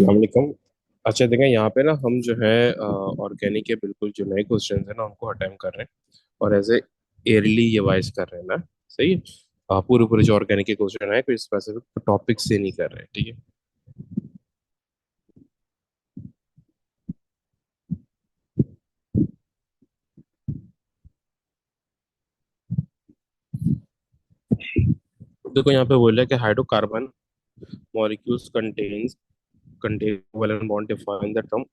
वालेकुम। अच्छा देखें यहाँ पे ना हम जो है ऑर्गेनिक के बिल्कुल जो नए क्वेश्चंस हैं ना उनको अटेम्प्ट कर रहे हैं और एज ए ईयरली रिवाइज कर रहे हैं ना। सही है। पूरे पूरे जो ऑर्गेनिक के क्वेश्चन है कोई स्पेसिफिक टॉपिक से नहीं कर रहे हैं, ठीक है। देखो यहाँ पे बोला है कि hydrocarbon molecules contain covalent bond, define the term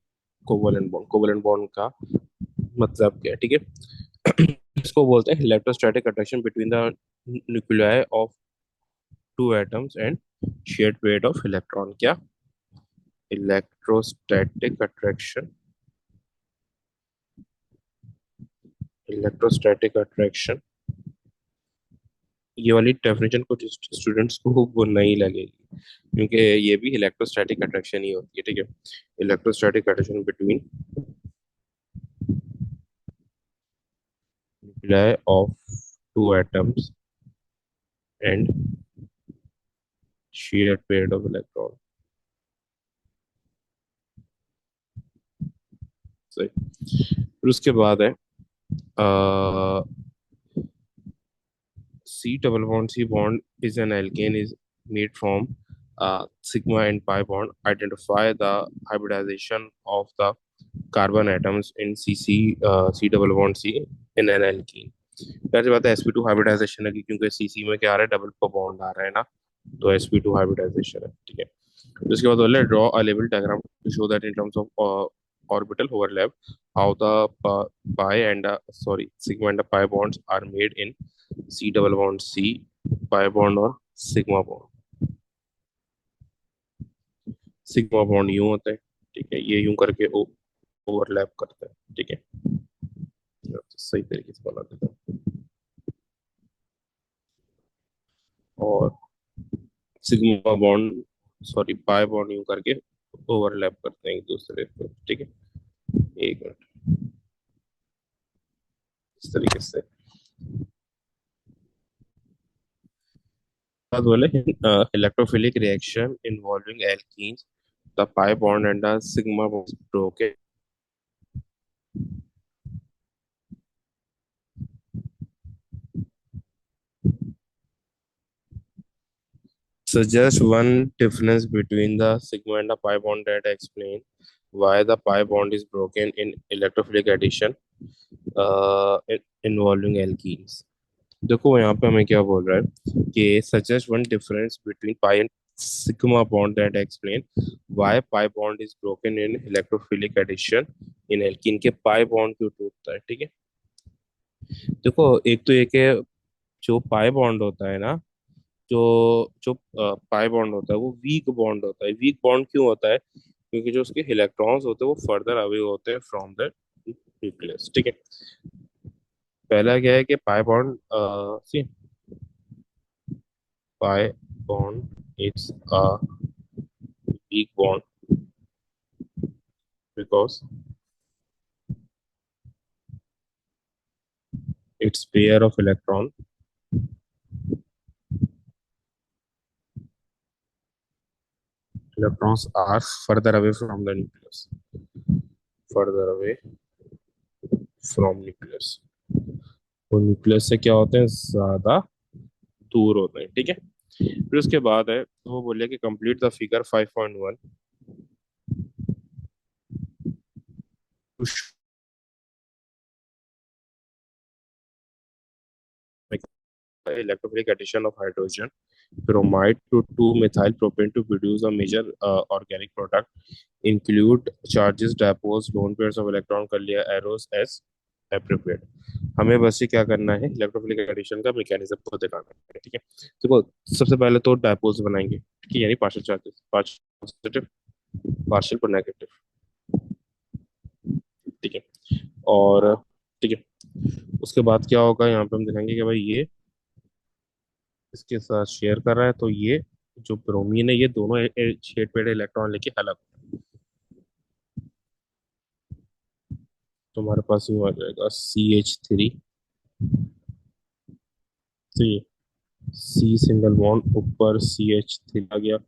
covalent bond का मतलब क्या है, ठीक है। इसको बोलते हैं electrostatic attraction between the nuclei of two atoms and shared pair of electron. क्या? Electrostatic attraction, electrostatic attraction. ये वाली डेफिनेशन कुछ स्टूडेंट्स को वो नहीं लगेगी क्योंकि ये भी इलेक्ट्रोस्टैटिक अट्रैक्शन ही होती है, ठीक है। Electrostatic attraction between nuclei of two atoms and shared pair of electron. सही। फिर उसके बाद है C double bond C bond is an alkane is made from sigma and pi bond. Identify the hybridization of the carbon atoms in C double bond C in an alkene. पहली बात है sp2 hybridisation है क्योंकि Cc में क्या आ रहा है, double bond आ रहा है ना, तो sp2 हाइब्रिडाइजेशन है, ठीक है। तो इसके बाद बोले draw a level diagram to show that in terms of orbital overlap how the pi and sorry sigma and the pi bonds are made in C double bond C pi bond और sigma bond. Sigma bond यूं होता है, ठीक है, ये यूं करके overlap करता है, ठीक है। तो सही तरीके से बना देता हूँ। और sigma bond sorry pi bond यूं करके ओवरलैप करते हैं एक दूसरे को, ठीक है। एक मिनट, इस तरीके से बाद बोले electrophilic reaction involving alkenes the pi bond and the sigma bond broken suggest one difference between the sigma and the pi bond that explain why the pi bond is broken in electrophilic addition involving alkenes। देखो यहाँ पे हमें क्या बोल रहा है कि suggest one difference between pi and sigma bond that explain why pi bond is broken in electrophilic addition in alkene के pi bond क्यों टूटता है, ठीक है। देखो एक तो ये कि जो पाई बॉन्ड होता है ना, जो जो पाई बॉन्ड होता है वो वीक बॉन्ड होता है। वीक बॉन्ड क्यों होता है? क्योंकि जो उसके इलेक्ट्रॉन्स होते हैं वो फर्दर अवे होते हैं फ्रॉम द न्यूक्लियस, ठीक है। पहला क्या है कि pi bond C pi bond it's a weak bond because it's pair of electrons are further away from the nucleus, further away from nucleus। वो न्यूक्लियस से क्या होते हैं, ज्यादा दूर होते हैं, ठीक है। फिर उसके बाद है तो वो बोले कि complete the figure 5.1 electrophilic addition of hydrogen bromide to 2-methyl propane to produce a major organic product include charges dipoles lone pairs of electron कर लिया arrows as appropriate। हमें बस ये क्या करना है, इलेक्ट्रोफिलिक एडिशन का मैकेनिज्म को दिखाना है, ठीक है। देखो सबसे पहले तो डायपोल्स बनाएंगे, ठीक है, यानी partial charges, partial positive partial पर नेगेटिव, ठीक है। और ठीक है, उसके बाद क्या होगा यहाँ पे हम दिखाएंगे कि भाई ये इसके साथ शेयर कर रहा है तो ये जो ब्रोमीन है ये दोनों शेड पेड इलेक्ट्रॉन लेके अलग, तुम्हारे पास यूं आ जाएगा CH3, तो ये C सिंगल बॉन्ड ऊपर CH3 आ गया,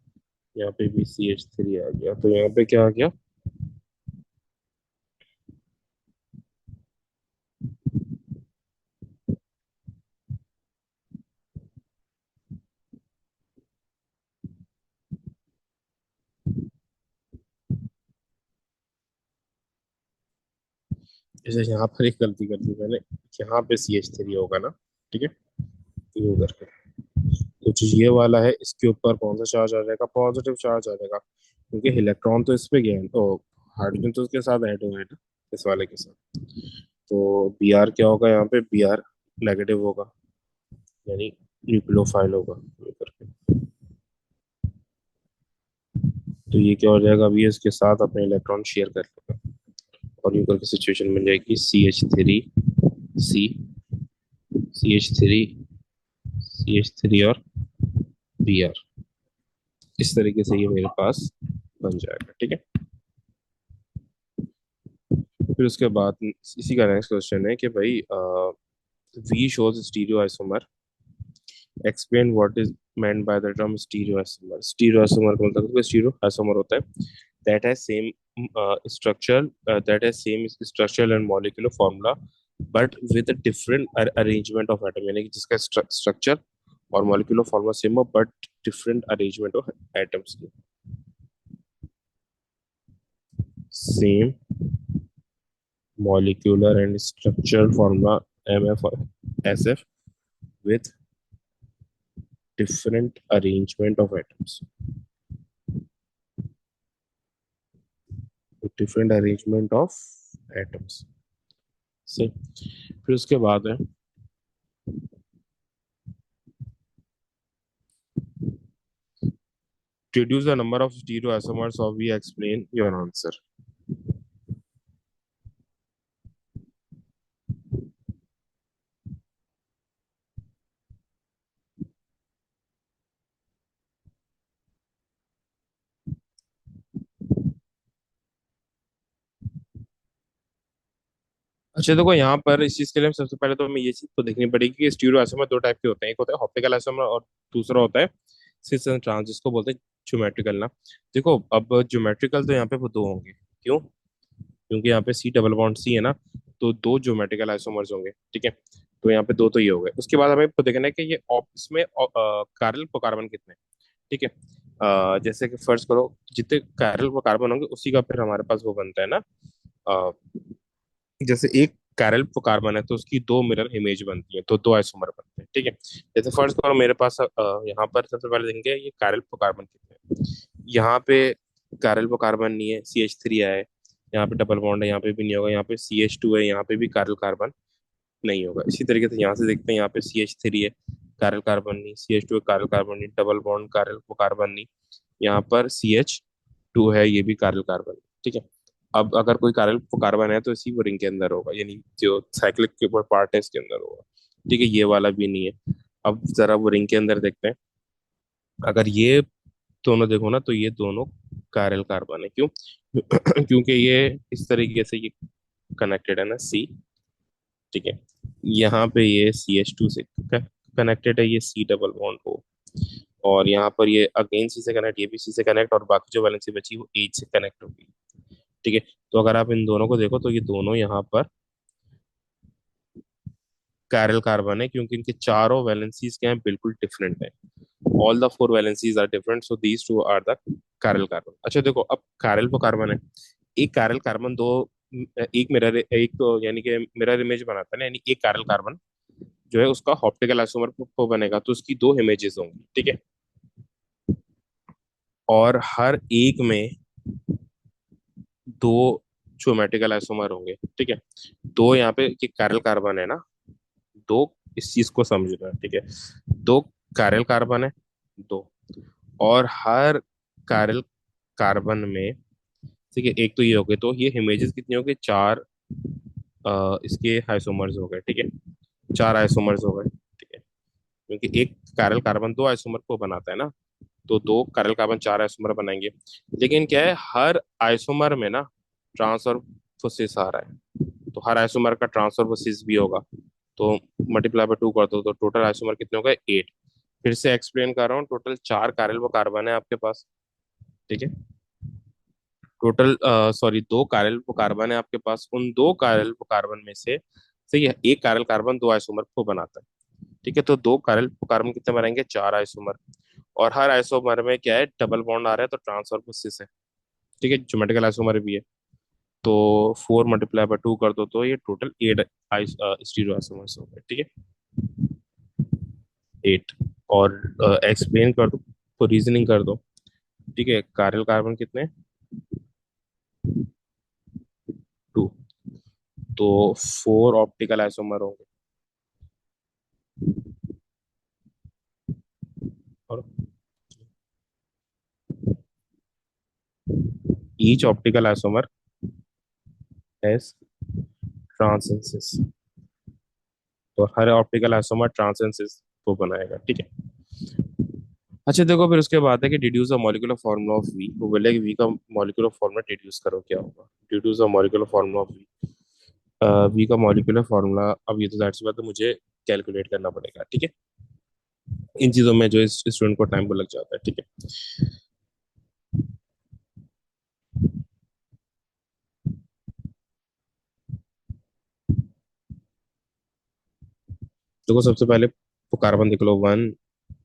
यहाँ पे भी CH3 आ गया, तो यहाँ पे क्या आ गया? जैसे यहाँ पर एक गलती कर दी मैंने, यहाँ पे CH3 होगा ना, ठीक है, ये उधर पे तो जो ये वाला है, इसके ऊपर कौन सा चार्ज आ जाएगा? पॉजिटिव चार्ज आ जाएगा, क्योंकि इलेक्ट्रॉन तो इस पे गया है, तो हाइड्रोजन तो उसके साथ ऐड हुआ है ना, इस वाले के साथ। तो Br क्या होगा यहाँ पे? Br नेगेटिव होगा, यानी न्यूक्लियोफाइल होगा ये करके। तो ये क्या हो जाएगा? अभी इसके साथ अपने इलेक्ट्रॉन शेयर कर लेगा, और यूं करके सिचुएशन बन जाएगी CH3 और Br। इस तरीके से ये मेरे पास बन जाएगा, ठीक है। फिर उसके बाद इसी का नेक्स्ट क्वेश्चन है कि भाई V shows stereo isomer, explain what is meant by the term stereoisomer। Stereoisomer का मतलब स्टीरियो आइसोमर होता है that has same structure, that has same structural and molecular formula but with a different arrangement of atom, यानी कि जिसका structure और molecular formula same हो but different arrangement of atoms की। Same molecular and structural formula MF or SF with different arrangement of atoms, with different arrangement of atoms से। फिर उसके बाद है reduce the number of stereoisomers of V, explain your answer। अच्छा देखो, यहाँ पर इस चीज के लिए सबसे पहले तो हमें ये चीज तो देखनी पड़ेगी कि स्टीरियो आइसोमर दो टाइप के होते हैं, एक होता है ऑप्टिकल आइसोमर और दूसरा होता है सिस एंड ट्रांस, जिसको बोलते हैं ज्योमेट्रिकल ना। देखो अब ज्योमेट्रिकल तो यहाँ पे वो दो होंगे, क्यों? क्योंकि यहाँ पे C डबल बॉन्ड C है ना, तो दो ज्योमेट्रिकल आइसोमर्स होंगे, ठीक है। तो यहाँ पे दो तो ये हो गए। उसके बाद हमें तो देखना है कि ये इसमें कार्बन कार्बन कितने हैं, ठीक है। जैसे कि फर्ज करो जितने कैरल पर कार्बन होंगे उसी का फिर हमारे पास वो बनता है ना, जैसे एक कैरल पर कार्बन है तो उसकी दो मिरर इमेज बनती है, तो दो आइसोमर बनते हैं, ठीक है। जैसे फर्स्ट करो मेरे पास यहाँ पर सबसे पहले देंगे ये कैरल पर कार्बन कितने हैं। यहाँ पे कैरल पर कार्बन नहीं है, CH3 है। यहाँ पे डबल बॉन्ड है, यहाँ पे भी नहीं होगा। यहाँ पे CH2 है, यहाँ पे भी कैरल कार्बन नहीं होगा। इसी तरीके से यहाँ से देखते हैं, यहाँ पे CH3 है, कैरल कार्बन नहीं, CH2 है, कैरल कार्बन नहीं, डबल बॉन्ड कैरल कार्बन नहीं। यहाँ पर CH2 है, ये भी कैरल कार्बन, ठीक है। अब अगर कोई कैरल कार्बन है तो इसी वो रिंग के अंदर होगा, यानी जो साइक्लिक के ऊपर पार्ट है इसके अंदर होगा, ठीक है। ये वाला भी नहीं है। अब जरा वो रिंग के अंदर देखते हैं। अगर ये दोनों देखो ना, तो ये दोनों कैरल कार्बन है, क्यों? क्योंकि ये इस तरीके से ये कनेक्टेड है ना, C, ठीक है। यहाँ पे ये CH2 से कनेक्टेड है, ये C डबल बॉन्ड O। और यहाँ पर ये अगेन C से कनेक्ट, ये भी C से कनेक्ट, और बाकी जो वैलेंसी बची वो H से कनेक्ट होगी, ठीक है। तो अगर आप इन दोनों को देखो तो ये दोनों यहाँ पर कैरल कार्बन है, क्योंकि इनके चारों वैलेंसीज क्या हैं? बिल्कुल डिफरेंट है। All the four valencies are different, so these two are the chiral carbon. अच्छा देखो, अब कैरल तो कार्बन है, एक कैरल कार्बन दो, एक मिरर, एक तो यानी कि मिरर इमेज बनाता है ना, यानी एक कैरल कार्बन जो है उसका ऑप्टिकल आइसोमर बनेगा, तो उसकी दो इमेजेस होंगी, ठीक है। और हर एक में दो ज्योमेट्रिकल आइसोमर होंगे, ठीक है। दो यहाँ पे ये कैरल कार्बन है ना, दो, इस चीज को समझना, ठीक है। दो कैरल कार्बन है, दो, और हर कैरल कार्बन में, ठीक है, एक तो ये हो गए, तो ये इमेजेस कितनी हो गई? चार इसके आइसोमर्स हो गए, ठीक है। चार आइसोमर्स हो गए, ठीक है। क्योंकि एक कैरल कार्बन दो आइसोमर को बनाता है ना, तो दो कैरल कार्बन चार आइसोमर बनाएंगे। लेकिन क्या है, हर आइसोमर में ना ट्रांसफर आ रहा है, तो हर आइसोमर का ट्रांसफर भी होगा। तो मल्टीप्लाई बाय टू कर दो तो टोटल आइसोमर कितने हो गए? 8। फिर से एक्सप्लेन कर रहा हूँ, टोटल चार कैरल वो कार्बन है आपके पास, ठीक है। टोटल सॉरी, दो कारिल कार्बन है आपके पास, उन दो कारिल कार्बन में से सही है, एक कारिल कार्बन दो आइसोमर को बनाता है। ठीक है, तो दो कारिल कार्बन कितने बनाएंगे, चार आइसोमर। और हर आइसोमर में क्या है, डबल बॉन्ड आ रहा है, तो ट्रांसफर प्रोसेस है। ठीक है, ज्योमेट्रिकल आइसोमर भी है। तो 4 × 2 कर दो तो ये टोटल 8 स्टीरियो आइसोमर्स हो गए। ठीक है, 8। और एक्सप्लेन कर दो, तो रीजनिंग कर दो। ठीक है, कारिल कार्बन कितने, 2। तो 4 ऑप्टिकल आइसोमर होंगे। और ईच ऑप्टिकल आइसोमर हैज ट्रांसेंसिस। तो हर ऑप्टिकल आइसोमर ट्रांसेंसिस को बनाएगा। ठीक है। अच्छा देखो, फिर उसके बाद है कि deduce the molecular formula of V. वो बोले कि वी का मॉलिक्यूलर फॉर्मूला डिड्यूस करो, क्या होगा, deduce the molecular formula of V. V का मॉलिक्यूलर फॉर्मूला, अब ये तो जाहिर सी बात है मुझे कैलकुलेट करना पड़ेगा। ठीक है, इन चीजों में जो इस स्टूडेंट को टाइम को लग जाता है। ठीक है, देखो सबसे पहले तो कार्बन देख लो, 1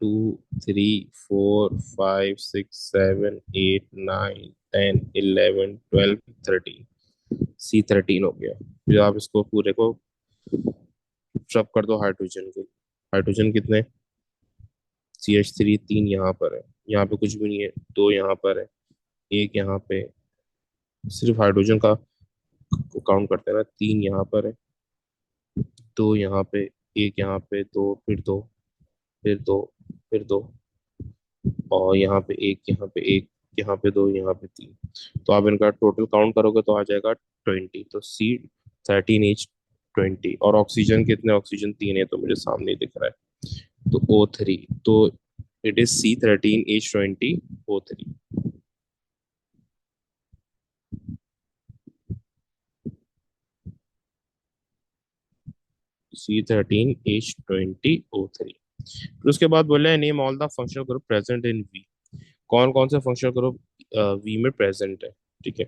2 3 4 5 6 7 8 9 10 11 12 13। C13 हो गया। फिर आप इसको पूरे को सब कर दो हाइड्रोजन के। हाइड्रोजन कितने, CH3 3 यहाँ पर है, यहाँ पे कुछ भी नहीं है, दो यहाँ पर है, एक यहाँ पे। सिर्फ हाइड्रोजन का काउंट करते हैं ना, तीन यहाँ पर है, दो यहाँ पे, एक यहाँ पे, दो, फिर दो, फिर दो, फिर दो, और यहाँ पे एक, यहाँ पे एक, यहाँ पे दो, यहाँ पे तीन। तो आप इनका टोटल काउंट करोगे तो आ जाएगा 20। तो C13H20। और ऑक्सीजन कितने, ऑक्सीजन तीन है, तो मुझे सामने ही दिख रहा है, तो O3। तो इट इज C13H20O3। C13H20O3। फिर उसके बाद बोले हैं name all the functional group present in V. कौन कौन से फंक्शनल ग्रुप वी में प्रेजेंट है। ठीक है,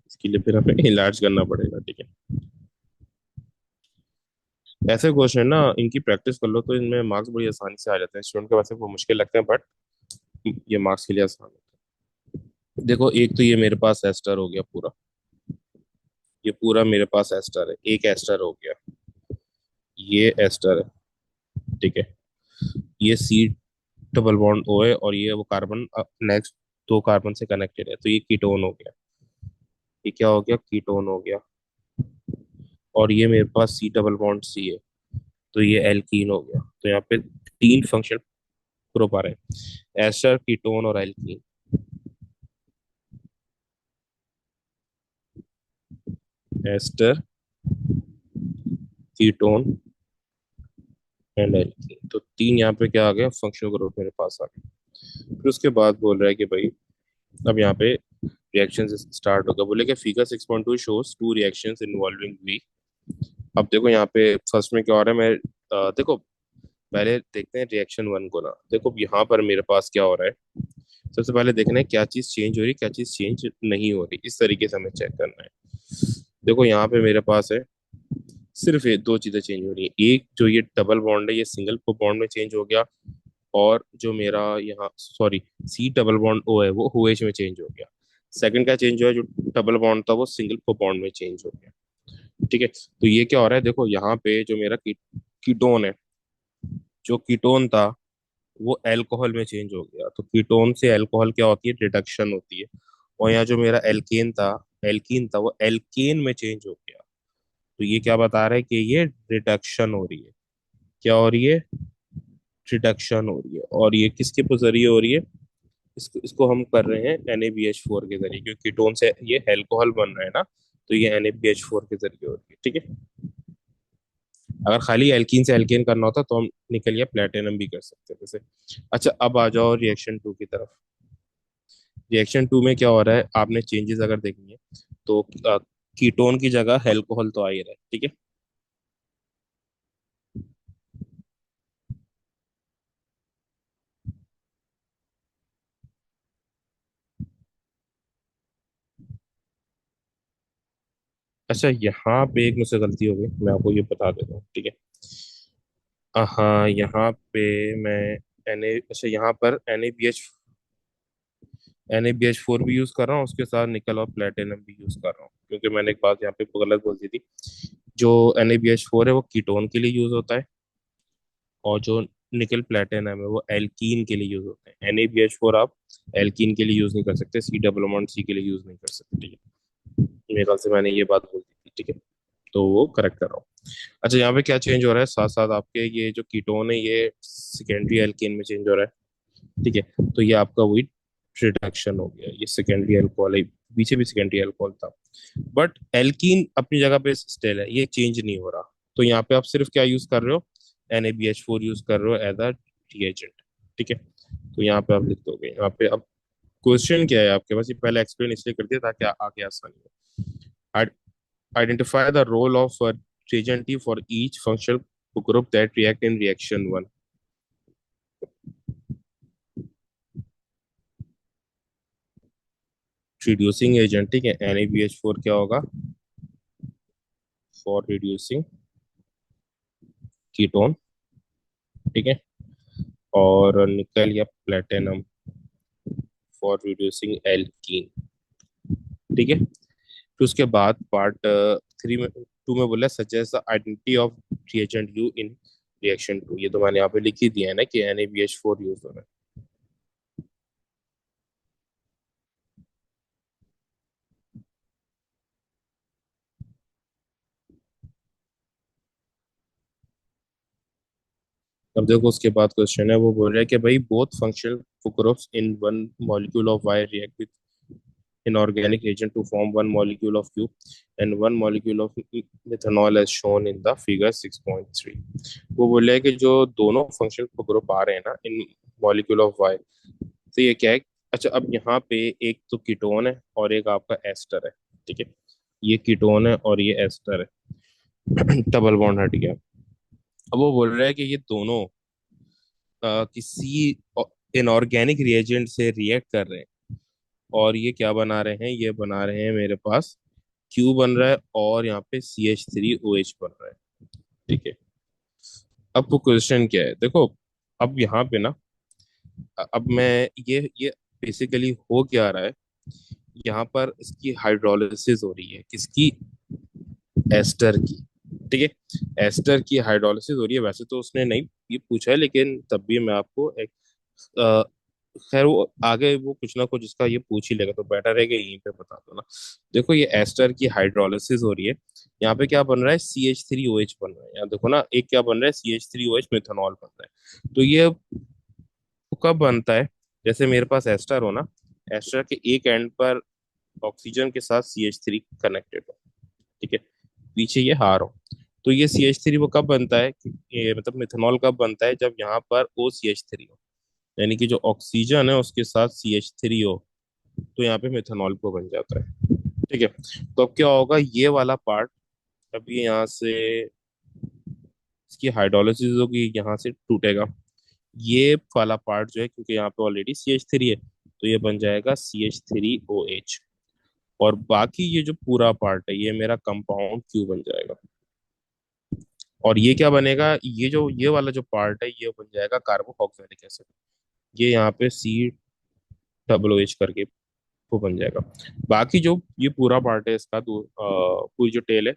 इसके लिए फिर हमें इलाज करना पड़ेगा। ठीक है, ऐसे क्वेश्चन ना, इनकी प्रैक्टिस कर लो तो इनमें मार्क्स बड़ी आसानी से आ जाते हैं। स्टूडेंट के वैसे वो मुश्किल लगते हैं, बट ये मार्क्स के लिए आसान होता है। देखो, एक तो ये मेरे पास एस्टर हो गया पूरा, ये पूरा मेरे पास एस्टर है, एक एस्टर हो गया, ये एस्टर है। ठीक है, ये सी डबल बॉन्ड ओ है, और ये वो कार्बन नेक्स्ट दो कार्बन से कनेक्टेड है, तो ये कीटोन हो गया। ये क्या हो गया, कीटोन हो गया। और ये मेरे पास सी डबल बॉन्ड सी है, तो ये एल्कीन हो गया। तो यहाँ पे तीन फंक्शन ग्रुप आ रहे हैं, एस्टर, कीटोन और alkene. Ester, ketone and alkene, तो तीन यहाँ पे क्या आ गया, फंक्शनल ग्रुप मेरे पास आ गया। फिर उसके बाद बोल रहा है कि भाई अब यहाँ पे रिएक्शन स्टार्ट होगा। बोले कि figure 6.2 shows two reactions involving V. अब देखो यहाँ पे फर्स्ट में क्या हो रहा है, मैं देखो पहले देखते हैं रिएक्शन वन को ना। देखो यहाँ पर मेरे पास क्या हो रहा है, सबसे पहले देखना है क्या चीज चेंज हो रही है, क्या चीज चेंज नहीं हो रही, इस तरीके से हमें चेक करना है। देखो यहाँ पे मेरे पास है, सिर्फ ये दो चीजें चेंज हो रही है। एक जो ये डबल बॉन्ड है, ये सिंगल बॉन्ड में चेंज हो गया। और जो मेरा यहाँ sorry, C double bond O है, वो ओ एच में चेंज हो गया। सेकंड क्या चेंज हुआ है, जो डबल बॉन्ड था वो सिंगल बॉन्ड में चेंज हो गया। ठीक है, तो ये क्या हो रहा है, देखो यहाँ पे जो मेरा कीटोन है, जो कीटोन था वो अल्कोहल में चेंज हो गया। तो कीटोन से अल्कोहल क्या होती है, रिडक्शन होती है। और यहाँ जो मेरा एल्कीन था वो एल्केन में चेंज हो गया। तो ये क्या बता रहा है कि ये रिडक्शन हो रही है। क्या हो रही है, रिडक्शन हो रही है। और ये किसके जरिए हो रही है, इसको हम कर रहे हैं NaBH4 के जरिए, क्योंकि कीटोन से ये अल्कोहल बन रहा है ना, तो ये NaBH4 के जरिए हो रही है। ठीक है, अगर खाली एल्कीन से एल्केन करना होता तो हम निकल या प्लेटिनम भी कर सकते थे जैसे। अच्छा, अब आ जाओ रिएक्शन टू की तरफ। रिएक्शन टू में क्या हो रहा है, आपने चेंजेस अगर देखनी है तो कीटोन की जगह अल्कोहल तो आ ही रहा है। ठीक है, अच्छा, यहाँ पे एक मुझसे गलती हो गई, मैं आपको ये बता देता हूँ, ठीक है। हाँ, यहाँ पे मैं अच्छा, यहाँ पर NaBH4 भी यूज कर रहा हूँ, उसके साथ निकल और प्लेटिनम भी यूज कर रहा हूँ, क्योंकि मैंने एक बात यहाँ पे गलत बोल दी थी। जो NaBH4 है वो कीटोन के लिए यूज होता है, और जो निकल प्लेटिनम है वो एल्कीन के लिए यूज होते हैं। NaBH4 आप एल्कीन के लिए यूज नहीं कर सकते, C डबल बॉन्ड C के लिए यूज नहीं कर सकते, ठीक है। मेरे ख्याल से मैंने ये बात बोल दी थी, ठीक है। तो वो करेक्ट कर रहा हूँ। अच्छा, यहाँ पे क्या चेंज हो रहा है, साथ साथ आपके ये जो कीटोन है ये सेकेंडरी एल्कीन में चेंज हो रहा है, ठीक है। तो ये आपका वही रिडक्शन हो गया, ये सेकेंडरी अल्कोहल है। पीछे भी सेकेंडरी अल्कोहल था, बट एल्कीन अपनी जगह पे स्टिल है, ये चेंज नहीं हो रहा। तो यहाँ पे आप सिर्फ क्या यूज कर रहे हो, NaBH4 यूज कर रहे हो एज अ रिएजेंट, ठीक है। तो यहाँ पे आप लिख दोगे। यहाँ पे अब क्वेश्चन क्या है आपके पास, ये पहले एक्सप्लेन इसलिए कर दिया ताकि आगे आसानी हो। Identify the role of a reagent for each functional group that react in reaction one. Reducing agent, ठीक है। NaBH4 क्या होगा, फॉर रिड्यूसिंग कीटोन, ठीक है। और निकल या प्लेटिनम फॉर रिड्यूसिंग एल्कीन, ठीक है। फिर उसके बाद पार्ट 3 में, 2 में बोला suggest the identity of reagent U in reaction two. ये तो मैंने यहाँ पे लिख ही दिया है ना कि NaBH4 यूज हो रहा है। अब देखो उसके बाद क्वेश्चन है, वो बोल रहा है कि भाई both functional groups in one molecule of Y react with inorganic reagent to form one molecule of Q and one molecule of methanol as shown in the figure 6.3। वो बोल रहा है कि जो दोनों फंक्शनल ग्रुप आ रहे हैं ना इन मॉलिक्यूल ऑफ वाई, तो ये क्या है। अच्छा, अब यहाँ पे एक तो कीटोन है और एक आपका एस्टर है, ठीक है। ये कीटोन है और ये एस्टर है। डबल बॉन्ड हट गया। अब वो बोल रहा है कि ये दोनों किसी इनऑर्गेनिक रिएजेंट से रिएक्ट कर रहे हैं, और ये क्या बना रहे हैं, ये बना रहे हैं मेरे पास क्यू बन रहा है और यहाँ पे CH3OH बन रहा है, ठीक है। अब वो क्वेश्चन क्या है, देखो। अब यहाँ पे ना, अब मैं ये बेसिकली हो क्या रहा है, यहाँ पर इसकी हाइड्रोलिसिस हो रही है, किसकी, एस्टर की, ठीक है। एस्टर की हाइड्रोलिसिस हो रही है। वैसे तो उसने नहीं ये पूछा है, लेकिन तब भी मैं आपको एक अ, खैर वो आगे वो कुछ ना कुछ इसका ये पूछ ही लेगा, तो बेटर है कि यहीं पे बता दो ना। देखो, ये एस्टर की हाइड्रोलिसिस हो रही है। यहाँ पे क्या बन रहा है, CH3OH बन रहा है। यहाँ देखो ना, एक क्या बन रहा है, CH3OH मिथेनॉल बन रहा है। तो ये कब बनता है, जैसे मेरे पास एस्टर हो ना, एस्टर के एक एंड पर ऑक्सीजन के साथ CH3 कनेक्टेड हो, ठीक है। पीछे ये हार हो। तो ये CH3 वो कब बनता है, ये मतलब मिथेनॉल कब बनता है, जब यहाँ पर OCH3 हो, यानी कि जो ऑक्सीजन है उसके साथ CH3 हो, तो यहाँ पे मिथेनॉल को बन जाता है, ठीक है। तो अब क्या होगा, ये वाला पार्ट अभी यहाँ से इसकी हाइड्रोलिसिस होगी, यहाँ से टूटेगा। ये वाला पार्ट जो है, क्योंकि यहाँ पे ऑलरेडी CH3 है, तो ये बन जाएगा CH3OH। और बाकी ये जो पूरा पार्ट है, ये मेरा कंपाउंड क्यू बन जाएगा। और ये क्या बनेगा, ये जो ये वाला जो पार्ट है, ये बन जाएगा कार्बोक्सिलिक एसिड। ये यहाँ पे COOH करके वो बन जाएगा। बाकी जो ये पूरा पार्ट है इसका, तो पूरी जो टेल है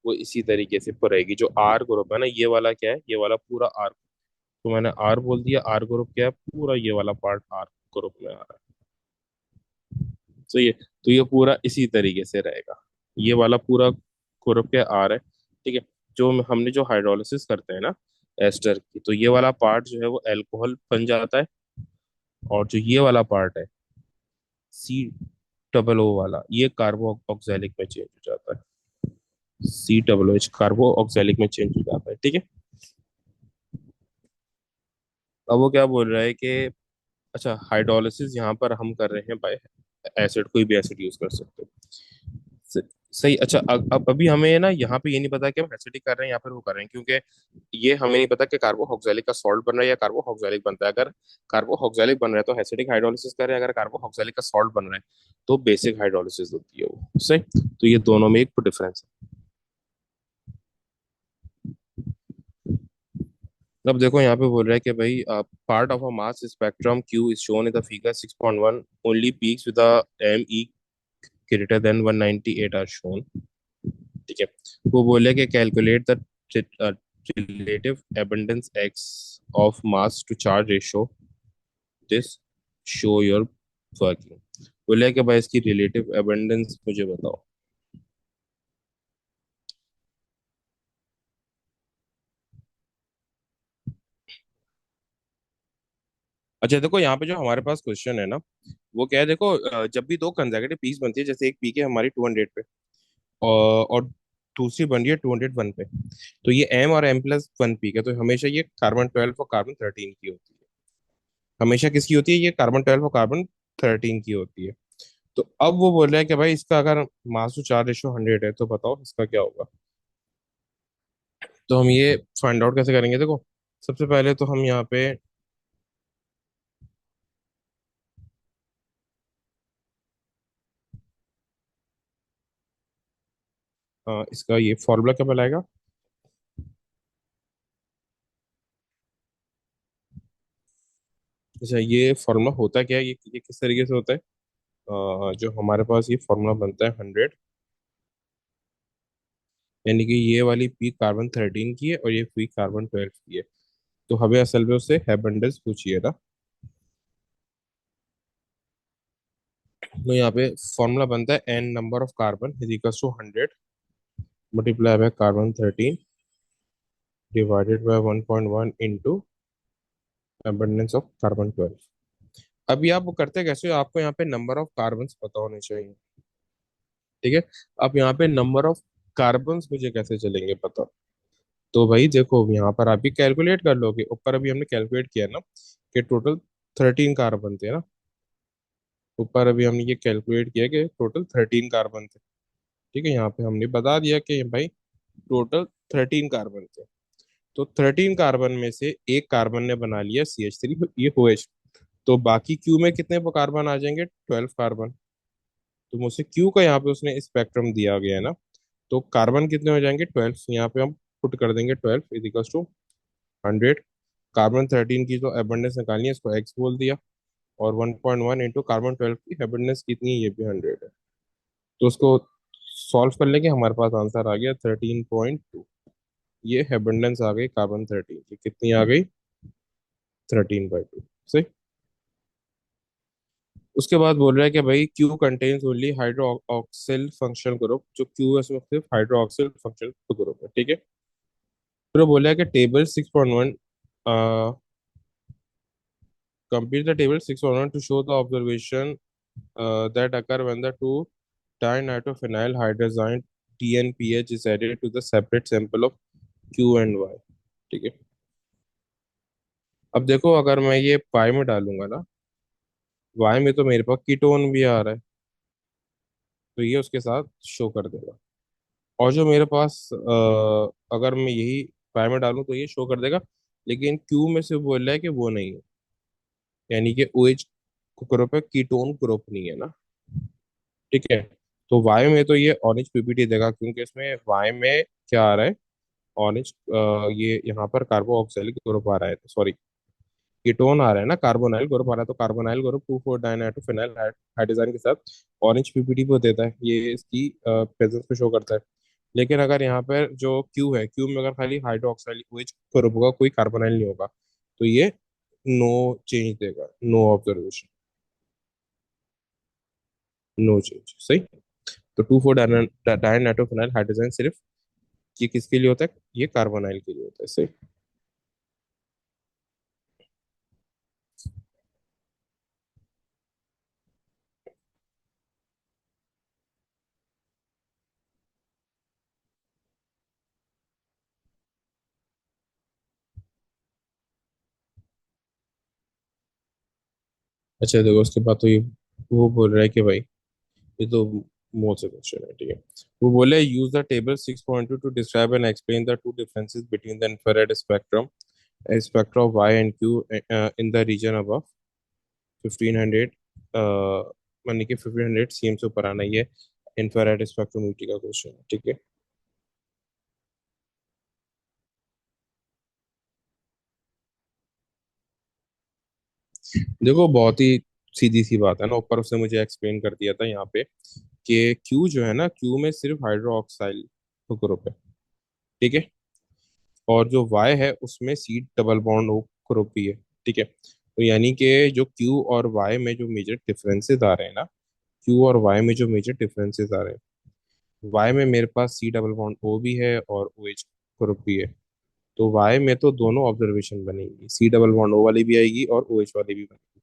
वो इसी तरीके से रहेगी। जो आर ग्रुप है ना, ये वाला क्या है, ये वाला पूरा आर, तो मैंने आर बोल दिया। आर ग्रुप क्या है, पूरा ये वाला पार्ट आर ग्रुप में आ रहा है। तो ये पूरा इसी तरीके से रहेगा। ये वाला पूरा ग्रुप के आर है, ठीक है। जो हमने जो हाइड्रोलिसिस करते हैं ना एस्टर की, तो ये वाला पार्ट जो है वो अल्कोहल बन जाता है। और जो ये वाला पार्ट है C वाला, ये कार्बो ऑक्सैलिक में चेंज हो जाता है। COOH कार्बो ऑक्सैलिक में चेंज हो जाता है, ठीक है। अब वो क्या बोल रहा है कि अच्छा, हाइड्रोलिसिस यहाँ पर हम कर रहे हैं बाय एसिड, कोई भी एसिड यूज कर सकते हो। सही। अच्छा, अब अभी हमें ना यहाँ पे ये नहीं पता कि हम एसिडिक कर रहे हैं या फिर वो कर रहे हैं, क्योंकि ये हमें नहीं पता कि कार्बोऑक्जेलिक का सॉल्ट बन रहा है या कार्बोऑक्जेलिक बनता है। अगर कार्बोऑक्जेलिक बन रहा है तो एसिडिक हाइड्रोलिसिस कर रहे हैं, अगर कार्बोऑक्जेलिक का सॉल्ट बन रहा है तो बेसिक हाइड्रोलिसिस होती है वो। सही। तो ये दोनों में एक डिफरेंस है। अब देखो यहाँ पे बोल रहा है कि भाई part of a mass spectrum Q is shown in the figure 6.1, only peaks with M E greater than 198 are shown. ठीक है। वो बोले कि calculate the relative abundance x of mass to charge ratio, this show your working। बोले कि भाई इसकी relative abundance मुझे बताओ। अच्छा देखो यहाँ पे जो हमारे पास क्वेश्चन है ना, वो क्या है, देखो जब भी दो कंसेक्यूटिव पीस बनती है, जैसे एक पीक है हमारी 200 पे और दूसरी बन रही है 201 पे, तो ये m और m+1 पीक है, तो हमेशा ये कार्बन 12 और कार्बन 13 की होती है। हमेशा किसकी होती है? ये कार्बन 12 और कार्बन 13 की होती है। तो अब वो बोल रहा है कि भाई इसका अगर मास टू चार्ज रेशो 100 है तो बताओ इसका क्या होगा। तो हम ये फाइंड आउट कैसे करेंगे? देखो, सबसे पहले तो हम यहाँ पे इसका ये फॉर्मूला क्या बनाएगा। अच्छा, ये फॉर्मूला होता क्या है, ये किस तरीके से होता है? जो हमारे पास ये फॉर्मूला बनता है 100, यानी कि ये वाली पीक कार्बन 13 की है और ये पीक कार्बन 12 की है। तो हमें असल में उससे हैबंडेंस पूछिए ना। तो यहाँ पे फॉर्मूला बनता है N number of carbon is equals to 100 multiply by carbon 13 divided by 1.1 into abundance of carbon 12। अभी आप वो करते कैसे हो? आपको यहाँ पे नंबर ऑफ कार्बन्स पता होने चाहिए। ठीक है। अब यहाँ पे नंबर ऑफ कार्बन्स मुझे कैसे चलेंगे पता? तो भाई देखो, यहाँ पर आप भी कैलकुलेट कर लोगे, ऊपर अभी हमने कैलकुलेट किया ना कि टोटल 13 कार्बन थे ना। ऊपर अभी हमने ये कैलकुलेट किया कि टोटल 13 कार्बन थे। ठीक है, यहाँ पे हमने बता दिया कि भाई टोटल 13 कार्बन थे। तो 13 कार्बन में से एक कार्बन ने बना लिया CH3, ये OH। तो बाकी क्यू में कितने कार्बन आ जाएंगे? 12 कार्बन। तो मुझसे क्यू का यहाँ पे उसने स्पेक्ट्रम दिया गया है ना, तो कार्बन कितने हो जाएंगे? 12। यहाँ पे हम पुट कर देंगे 12 इज इक्वल्स टू 100। कार्बन 13 की जो एबंडेंस निकालनी है इसको एक्स बोल दिया, और 1.1 इंटू कार्बन 12 की एबंडेंस कितनी है? ये भी 100 है। तो उसको सॉल्व कर लेंगे, हमारे पास आंसर आ गया 13.2। ये एबंडेंस आ गई कार्बन 13 की, कितनी आ गई? 13/2। सही। उसके बाद बोल रहा है कि भाई Q contains only hydroxyl functional group, जो क्यू है उसमें सिर्फ हाइड्रोक्सिल फंक्शनल ग्रुप है। ठीक है। फिर वो बोला है कि table 6.1, complete the table 6.1 to show the observation that occur when the two dinitrophenyl hydrazine TNPH is added to the separate sample of Q and Y। ठीक है। अब देखो, अगर मैं ये पाई में डालूंगा ना, वाई में तो मेरे पास कीटोन भी आ रहा है, तो ये उसके साथ शो कर देगा। और जो मेरे पास अगर मैं यही पाई में डालूं तो ये शो कर देगा, लेकिन क्यू में से बोल रहा है कि वो नहीं है, यानी कि OH ग्रुप है, कीटोन ग्रुप नहीं है ना। ठीक है। तो वाई में तो ये ऑरेंज पीपीटी देगा, क्योंकि इसमें वाई में क्या आ रहा है? ऑरेंज, ये यहाँ पर कार्बोक्सिलिक ग्रुप आ रहा है, सॉरी, कीटोन आ रहा है ना, कार्बोनाइल ग्रुप आ रहा है, तो कार्बोनाइल ग्रुप 2,4-डाइनाइट्रोफिनाइल हाइड्रोजन के साथ ऑरेंज पीपीटी को देता है, ये इसकी प्रेजेंस को शो करता है। लेकिन अगर यहाँ पर जो क्यू है, क्यू में अगर खाली हाइड्रोक्साइल OH ग्रुप होगा, कोई कार्बोनाइल नहीं होगा, तो ये नो चेंज देगा, नो ऑब्जर्वेशन, नो चेंज। सही। तो 2,4-डाइनाइट्रोफिनाइल हाइड्रोजन सिर्फ ये किसके लिए होता है? ये कार्बोनाइल के लिए होता है। सही। अच्छा देखो, उसके बाद तो ये वो बोल रहा है कि भाई ये तो मोल से क्वेश्चन है, ठीक है। वो बोले use the table 6.2 to describe and explain the two differences between the infrared spectrum spectra of Y and Q in the region above 1500 मानी कि 1500 सीएम से ऊपर आना, ये इंफ्रारेड स्पेक्ट्रोमीटर का क्वेश्चन है, ठीक है। देखो बहुत ही सीधी सी बात है ना, ऊपर उसने मुझे एक्सप्लेन कर दिया था यहाँ पे कि क्यू जो है ना, क्यू में सिर्फ हाइड्रो ऑक्साइल ग्रुप है, ठीक है। और जो वाई है उसमें C double bond O group भी है, ठीक है। तो यानी कि जो क्यू और वाई में जो मेजर डिफरेंसेस आ रहे हैं ना, क्यू और वाई में जो मेजर डिफरेंसेस आ रहे हैं, वाई में मेरे पास सी डबल बॉन्ड ओ भी है और ओ एच ग्रुप भी है। तो वाई में तो दोनों ऑब्जर्वेशन बनेगी, सी डबल बॉन्ड ओ वाली भी आएगी और ओ एच वाली भी बनेगी।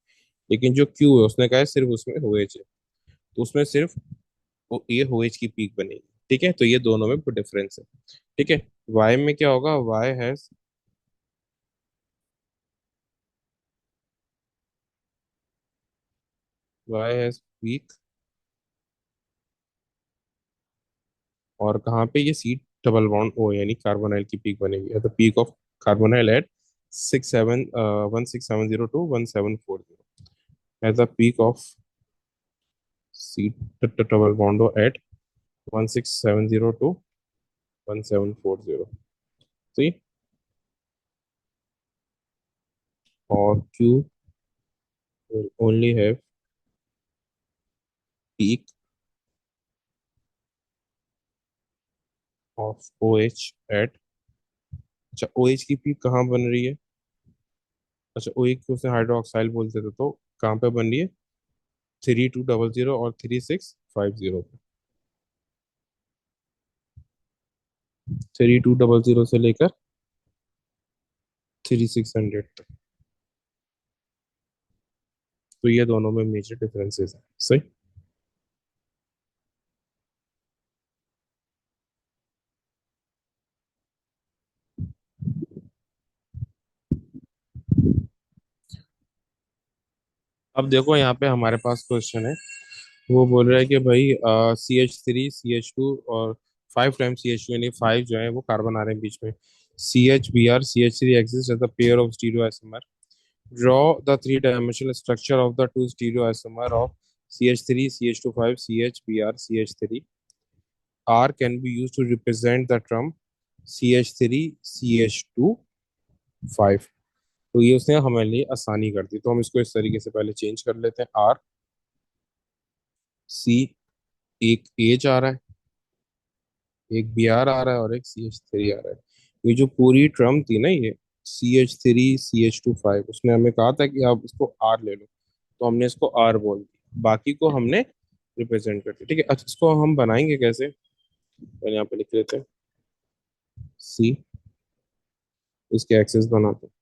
लेकिन जो क्यू है उसने कहा है सिर्फ उसमें ओ एच है, तो उसमें सिर्फ वो ये ओ एच की पीक बनेगी, ठीक है। तो ये दोनों में डिफरेंस है, ठीक है। वाई में क्या होगा, Y has, Y has peak, और कहाँ पे ये सी डबल बॉन्ड ओ यानी कार्बोनाइल की पीक बनेगी, the peak of carbonyl at 1740 to 1740 at the peak of C double bond O at 1670 to 1740, सही। और Q will only have peak of OH at, अच्छा OH की पीक कहाँ बन रही है, अच्छा OH को उसने हाइड्रोक्साइल बोलते थे, तो कहाँ पे बन रही है, 3200 और 3650 पे। 3200 से लेकर 3600 तक। तो ये दोनों में मेजर डिफरेंसेस हैं, सही। अब देखो यहाँ पे हमारे पास क्वेश्चन है, वो बोल रहा है कि भाई CH3 CH2 और 5 टाइम्स CH2 यानी 5 जो है वो कार्बन आ रहे हैं बीच में, CH Br CH3 exist as a pair of stereo. Draw the three-dimensional structure of the two stereoisomer of CH3, CH25, CHBr, CH3. R can be used to represent the term CH3, CH2, 5। तो ये उसने हमारे लिए आसानी कर दी, तो हम इसको इस तरीके से पहले चेंज कर लेते हैं। आर सी, एक एच आ रहा है, एक बी आर आ रहा है और एक CH3 आ रहा है। ये जो पूरी टर्म थी ना, ये CH3 CH2 5, उसने हमें कहा था कि आप इसको आर ले लो, तो हमने इसको आर बोल दिया, बाकी को हमने रिप्रेजेंट कर दिया, ठीक है। अच्छा इसको हम बनाएंगे कैसे, पहले यहाँ पे लिख लेते हैं सी, इसके एक्सेस बनाते हैं।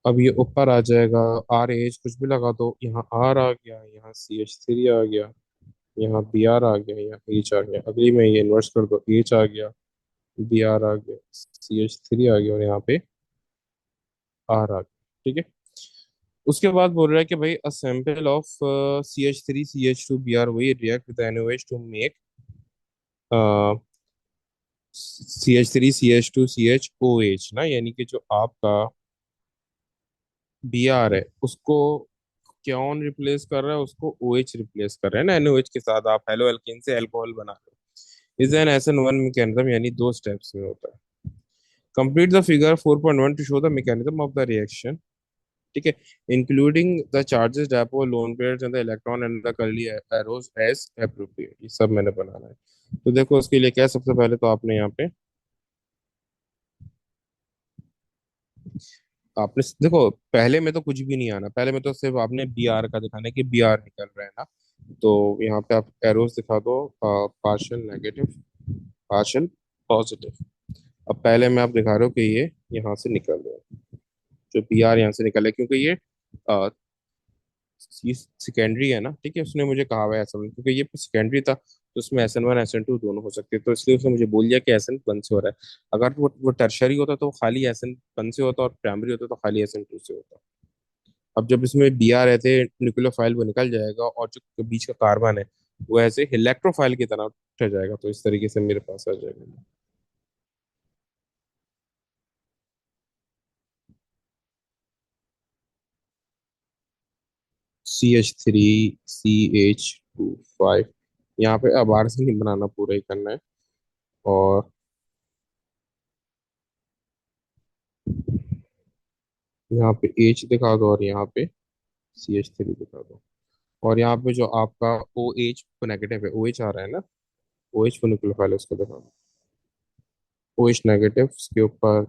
अब ये ऊपर आ जाएगा, आर एच कुछ भी लगा दो, यहाँ आर आ गया, यहाँ CH3 आ गया, यहाँ बी आर आ गया, यहाँ एच आ गया। अगली में ये इन्वर्स कर दो, एच आ गया, बी आर आ गया, CH3 आ गया और यहाँ पे आर आ गया, ठीक है। उसके बाद बोल रहा है कि भाई a sample of CH3 CH2 B R वही react with NaOH to make CH3 CH2 CHOH ना, यानी कि जो आपका बी आर है उसको क्योन रिप्लेस कर रहा है, उसको OH रिप्लेस कर रहा है ना, NaOH के साथ आप हेलो एल्केन से अल्कोहल बना रहे हो। इज एन SN1 मैकेनिज्म, यानी दो स्टेप्स में होता है। Complete the figure 4.1 to show the mechanism of the reaction, ठीक है, including the charges dipole lone pairs and the electron and the curly arrows as appropriate, ये सब मैंने बनाना है। तो देखो उसके लिए क्या है, सबसे पहले तो आपने यहाँ पे, आपने देखो पहले में तो कुछ भी नहीं आना, पहले में तो सिर्फ आपने बी आर का दिखाना है कि बी आर निकल रहा है ना। तो यहाँ पे आप एरोज दिखा दो, पार्शियल नेगेटिव, पार्शियल पॉजिटिव। अब पहले में आप दिखा रहे हो कि ये यहाँ से निकल रहा है, जो बी आर यहाँ से निकल है, क्योंकि ये ये सेकेंडरी है ना, ठीक है, उसने मुझे कहा हुआ है ऐसा, क्योंकि ये सेकेंडरी था तो उसमें SN1 SN2 दोनों हो सकते हैं, तो इसलिए उसने मुझे बोल दिया कि SN1 से हो रहा है। अगर वो टर्शरी होता तो खाली SN1 से होता, और प्राइमरी होता तो खाली SN2 से होता। अब जब इसमें BR रहते न्यूक्लियोफाइल वो निकल जाएगा, और जो बीच का कार्बन है वो ऐसे इलेक्ट्रोफाइल की तरह उठ जाएगा, तो इस तरीके से मेरे पास आ जाएगा। CH3CH2 5। यहाँ पे अब आर से नहीं बनाना, पूरा ही करना है। और यहाँ पे H दिखा दो, और यहाँ पे CH3 दिखा दो। और यहाँ पे जो आपका OH को नेगेटिव है, OH आ रहा है ना, OH को न्यूक्लियोफाइल है, उसको दिखा दो। OH नेगेटिव, इसके ऊपर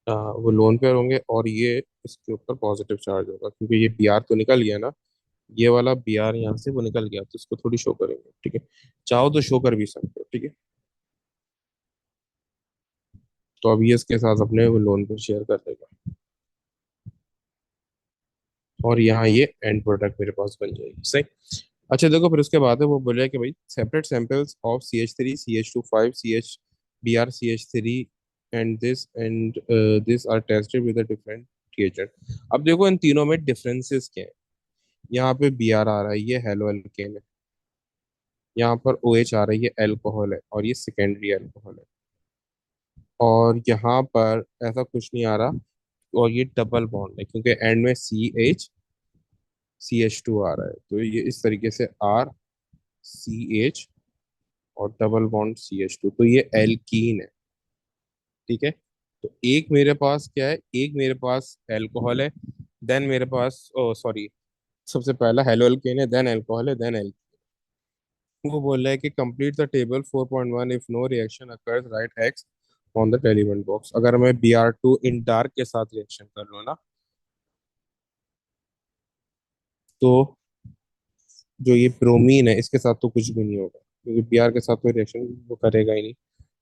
वो लोन पेयर होंगे, और ये इसके ऊपर पॉजिटिव चार्ज होगा, क्योंकि ये BR तो निकल गया ना, ये वाला BR यहाँ से वो निकल गया, तो इसको थोड़ी शो करेंगे, ठीक है। चाहो तो शो कर भी सकते हो, ठीक है। तो अब ये इसके साथ अपने वो लोन पेयर शेयर कर देगा, और यहाँ ये एंड प्रोडक्ट मेरे पास बन जाएगी, सही। अच्छा देखो, फिर उसके बाद है वो बोले कि भाई separate samples of CH3 CH2 5 CH BR CH3 and this are tested with a different reagent. अब देखो इन तीनों में डिफरेंसेस क्या है। यहाँ पे BR आ रहा है, ये हेलो एल्केन है। यहाँ पर OH आ रही है, एल्कोहल है, और ये सेकेंडरी एल्कोहल है। और यहाँ पर ऐसा कुछ नहीं आ रहा, और ये डबल बॉन्ड है, क्योंकि एंड में CH2 आ रहा है, तो ये इस तरीके से RCH और डबल बॉन्ड CH2, तो ये एल्कीन है, ठीक है। तो एक मेरे पास क्या है, एक मेरे पास एल्कोहल है, देन मेरे पास, ओ सॉरी, सबसे पहला हेलो एल्केन है, देन एल्कोहल है, देन एल। वो बोल रहा है कि complete the table 4.1 if no reaction occurs write X on the element box. अगर मैं BR2 इन डार्क के साथ रिएक्शन कर लूँ ना, तो जो ये ब्रोमीन है इसके साथ तो कुछ भी नहीं होगा, क्योंकि BR के साथ कोई रिएक्शन वो करेगा ही नहीं।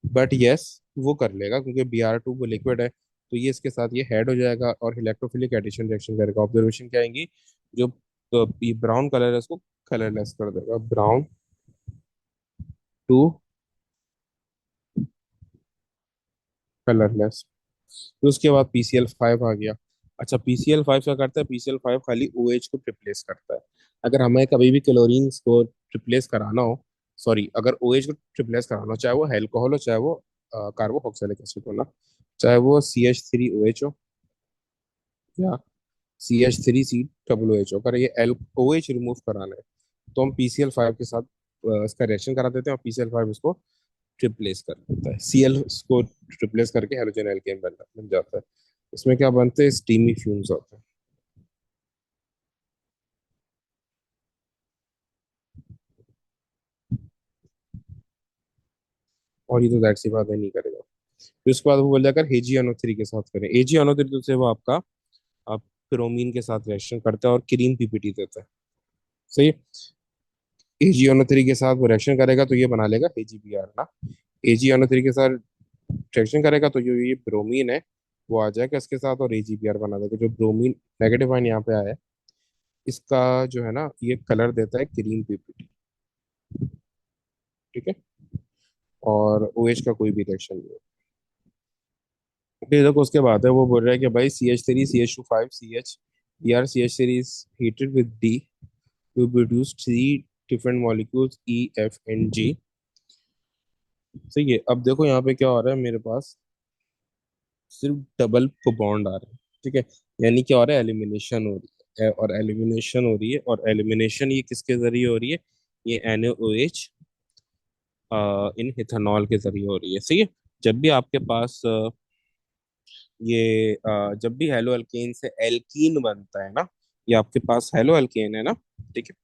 बट यस, वो कर लेगा, क्योंकि BR2 वो लिक्विड है, तो ये इसके साथ ये हेड हो जाएगा और इलेक्ट्रोफिलिक एडिशन रिएक्शन करेगा। ऑब्जर्वेशन क्या आएंगी, जो ये ब्राउन कलर है इसको कलरलेस कर देगा, ब्राउन टू कलरलेस। फिर उसके बाद PCl5 आ गया। अच्छा, PCl5 क्या करता है, PCl5 खाली OH को रिप्लेस करता है। अगर हमें कभी भी क्लोरीन को रिप्लेस कराना हो, सॉरी, अगर OH को रिप्लेस कराना हो, चाहे वो अल्कोहल हो, चाहे वो कार्बोक्सिलिक एसिड हो ना, चाहे वो CH3OH हो, या CH3COOH हो, अगर ये एल OH रिमूव कराना है, तो हम PCl5 के साथ इसका रिएक्शन करा देते हैं, और PCl5 इसको रिप्लेस कर देता है, Cl को रिप्लेस करके हेलोजन एल्केन बन जाता है। इसमें क्या बनते हैं, स्टीमी फ्यूम्स होते हैं। और ये तो जाहिर सी बात है नहीं करेगा। फिर उसके बाद वो बोल जाकर HgNO3 के साथ करें। HgNO3 तो से वो आपका आप क्रोमीन के साथ रिएक्शन करता है और क्रीम PPT देता है, सही है। HgNO3 के साथ वो रिएक्शन करेगा तो ये बना लेगा AgBr ना। HgNO3 के साथ रिएक्शन करेगा तो जो ये ब्रोमीन है वो आ जाएगा इसके साथ, और AgBr बना देगा। जो ब्रोमीन नेगेटिव आयन यहाँ पे आया है, इसका जो है ना, ये कलर देता है क्रीम PPT, ठीक है। और OH का कोई भी रिएक्शन नहीं है। फिर देखो उसके बाद है वो बोल रहा है कि भाई CH3 CH2 5 CH BR CH3 is heated with D to produce three different molecules EF and G। सही है। अब देखो यहाँ पे क्या हो रहा है, मेरे पास सिर्फ डबल बॉन्ड आ रहा है, ठीक है। यानी क्या हो रहा है, एलिमिनेशन हो रही है, और एलिमिनेशन हो रही है, और एलिमिनेशन ये किसके जरिए हो रही है, ये NaOH इन इथेनॉल के जरिए हो रही है, सही है। जब भी आपके पास जब भी हेलो अल्केन से एल्कीन बनता है ना, ये आपके पास हेलो अल्केन है ना, ठीक है,